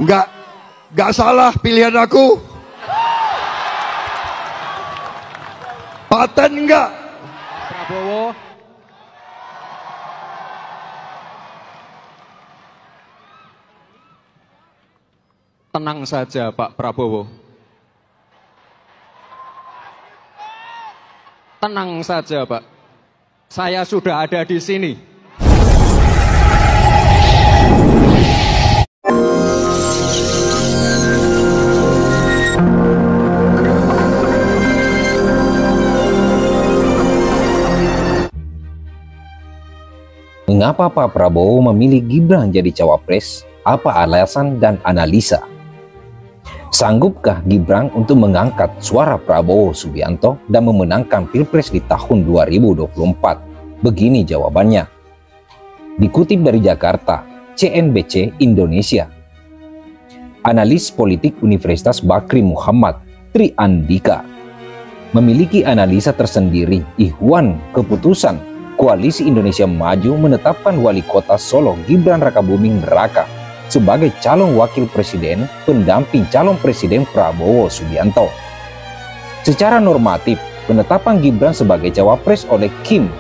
Nggak, nggak salah pilihan aku. Paten nggak? Prabowo. Tenang saja Pak Prabowo. Tenang saja Pak. Saya sudah ada di sini. Mengapa Pak Prabowo memilih Gibran jadi cawapres? Apa alasan dan analisa? Sanggupkah Gibran untuk mengangkat suara Prabowo Subianto dan memenangkan Pilpres di tahun 2024? Begini jawabannya. Dikutip dari Jakarta, CNBC Indonesia. Analis politik Universitas Bakri Muhammad, Tri Andika, memiliki analisa tersendiri ihwan keputusan Koalisi Indonesia Maju menetapkan wali kota Solo Gibran Rakabuming Raka sebagai calon wakil presiden pendamping calon presiden Prabowo Subianto. Secara normatif, penetapan Gibran sebagai cawapres oleh Kim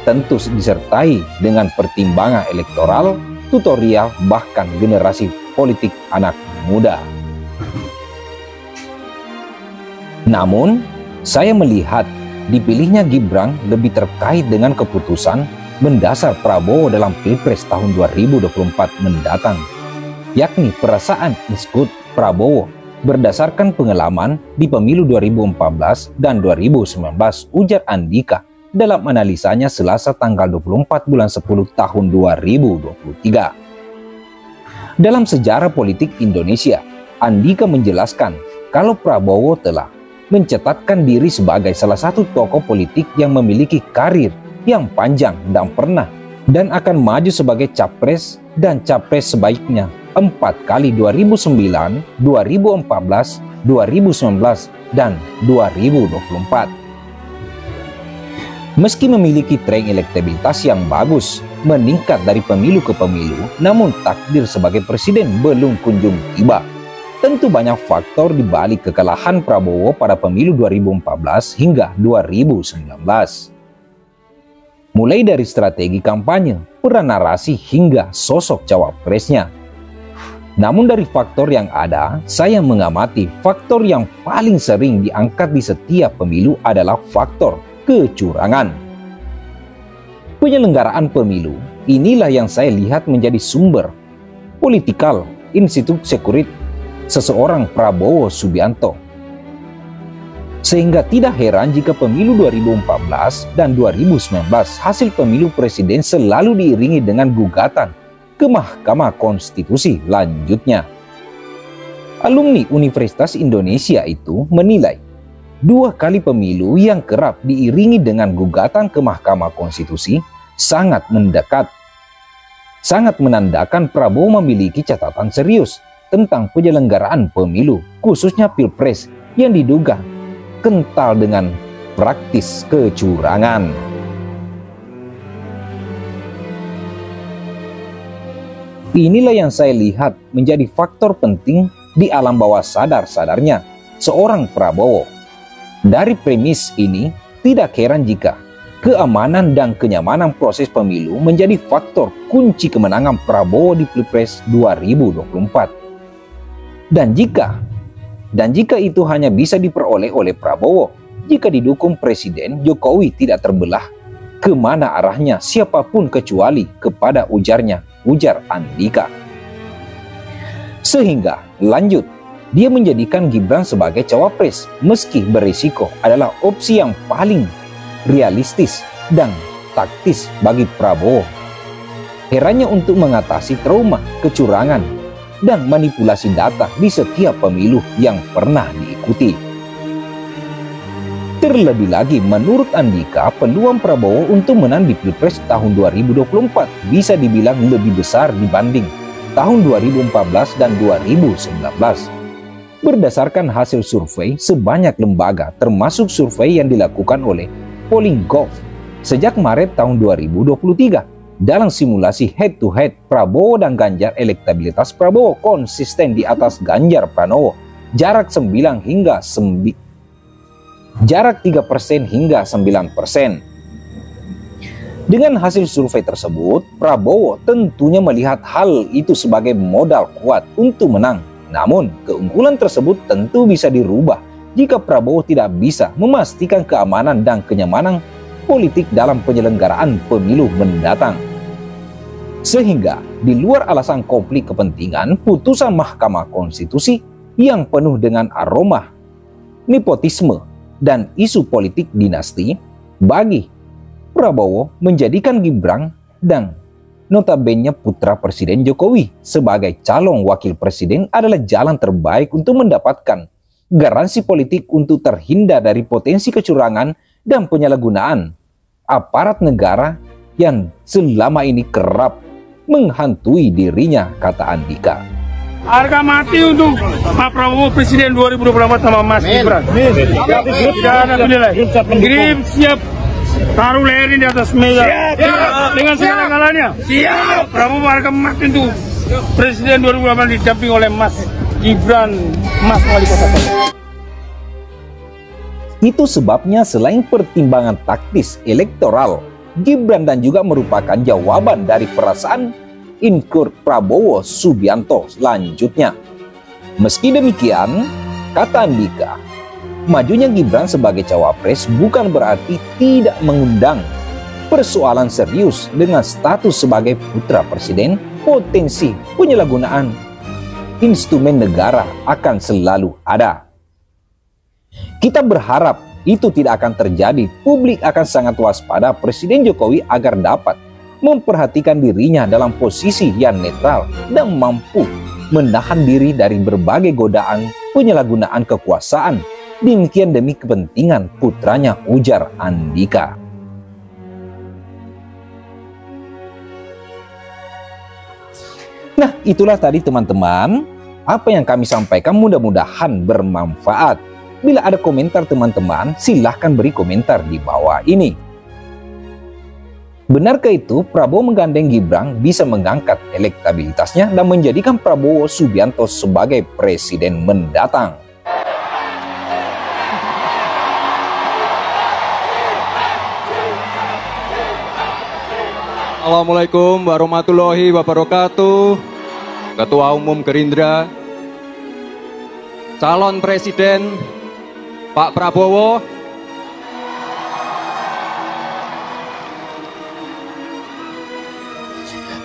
tentu disertai dengan pertimbangan elektoral, tutorial, bahkan generasi politik anak muda. Namun, saya melihat dipilihnya Gibran lebih terkait dengan keputusan mendasar Prabowo dalam Pilpres tahun 2024 mendatang, yakni perasaan ikut Prabowo berdasarkan pengalaman di pemilu 2014 dan 2019, ujar Andika dalam analisanya Selasa tanggal 24 bulan 10 tahun 2023. Dalam sejarah politik Indonesia, Andika menjelaskan kalau Prabowo telah mencatatkan diri sebagai salah satu tokoh politik yang memiliki karir yang panjang dan akan maju sebagai capres dan capres sebaiknya 4 kali 2009, 2014, 2019, dan 2024. Meski memiliki tren elektabilitas yang bagus, meningkat dari pemilu ke pemilu, namun takdir sebagai presiden belum kunjung tiba. Tentu banyak faktor di balik kekalahan Prabowo pada pemilu 2014 hingga 2019. Mulai dari strategi kampanye, peran narasi hingga sosok cawapresnya. Namun dari faktor yang ada, saya mengamati faktor yang paling sering diangkat di setiap pemilu adalah faktor kecurangan. Penyelenggaraan pemilu, inilah yang saya lihat menjadi sumber Political Institute Security seseorang Prabowo Subianto. Sehingga tidak heran jika pemilu 2014 dan 2019 hasil pemilu presiden selalu diiringi dengan gugatan ke Mahkamah Konstitusi lanjutnya. Alumni Universitas Indonesia itu menilai 2 kali pemilu yang kerap diiringi dengan gugatan ke Mahkamah Konstitusi sangat mendekat. Sangat menandakan Prabowo memiliki catatan serius tentang penyelenggaraan pemilu, khususnya Pilpres yang diduga kental dengan praktis kecurangan. Inilah yang saya lihat menjadi faktor penting di alam bawah sadar-sadarnya seorang Prabowo. Dari premis ini, tidak heran jika keamanan dan kenyamanan proses pemilu menjadi faktor kunci kemenangan Prabowo di Pilpres 2024. Dan jika itu hanya bisa diperoleh oleh Prabowo, jika didukung Presiden Jokowi tidak terbelah kemana arahnya siapapun kecuali kepada ujar Andika. Sehingga lanjut, dia menjadikan Gibran sebagai cawapres meski berisiko adalah opsi yang paling realistis dan taktis bagi Prabowo. Herannya untuk mengatasi trauma kecurangan dan manipulasi data di setiap pemilu yang pernah diikuti. Terlebih lagi, menurut Andika, peluang Prabowo untuk menang di Pilpres tahun 2024 bisa dibilang lebih besar dibanding tahun 2014 dan 2019. Berdasarkan hasil survei sebanyak lembaga, termasuk survei yang dilakukan oleh Polling Gov sejak Maret tahun 2023, Dalam simulasi head-to-head Prabowo dan Ganjar, elektabilitas Prabowo konsisten di atas Ganjar Pranowo. Jarak 3% hingga 9%. Dengan hasil survei tersebut, Prabowo tentunya melihat hal itu sebagai modal kuat untuk menang. Namun, keunggulan tersebut tentu bisa dirubah jika Prabowo tidak bisa memastikan keamanan dan kenyamanan politik dalam penyelenggaraan pemilu mendatang. Sehingga, di luar alasan konflik kepentingan, putusan Mahkamah Konstitusi yang penuh dengan aroma nepotisme dan isu politik dinasti, bagi Prabowo menjadikan Gibran dan notabene putra Presiden Jokowi sebagai calon wakil presiden adalah jalan terbaik untuk mendapatkan garansi politik untuk terhindar dari potensi kecurangan dan penyalahgunaan aparat negara yang selama ini kerap menghantui dirinya, kata Andika. Harga mati untuk Pak Prabowo Presiden 2024 sama Mas Gibran. Tidak ada penilai. Grip siap taruh leherin di atas meja. Dengan segala-galanya. Siap. Prabowo harga mati untuk Presiden 2024 didamping oleh Mas Gibran, Mas Wali Kota Solo. Itu sebabnya selain pertimbangan taktis elektoral, Gibran dan juga merupakan jawaban dari perasaan inkur Prabowo Subianto selanjutnya. Meski demikian, kata Andika, majunya Gibran sebagai cawapres bukan berarti tidak mengundang persoalan serius dengan status sebagai putra presiden. Potensi penyalahgunaan instrumen negara akan selalu ada. Kita berharap itu tidak akan terjadi. Publik akan sangat waspada Presiden Jokowi agar dapat memperhatikan dirinya dalam posisi yang netral dan mampu menahan diri dari berbagai godaan penyalahgunaan kekuasaan. Demikian demi kepentingan putranya, ujar Andika. Nah, itulah tadi teman-teman apa yang kami sampaikan, mudah-mudahan bermanfaat. Bila ada komentar teman-teman, silahkan beri komentar di bawah ini. Benarkah itu Prabowo menggandeng Gibran bisa mengangkat elektabilitasnya dan menjadikan Prabowo Subianto sebagai presiden mendatang? Assalamualaikum warahmatullahi wabarakatuh. Ketua Umum Gerindra, calon presiden Pak Prabowo.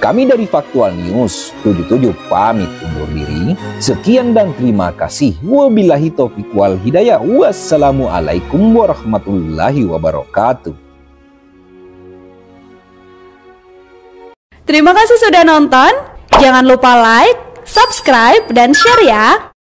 Kami dari Faktual News 77 pamit undur diri. Sekian dan terima kasih. Wabillahi taufiq wal hidayah. Wassalamualaikum warahmatullahi wabarakatuh. Terima kasih sudah nonton. Jangan lupa like, subscribe, dan share ya.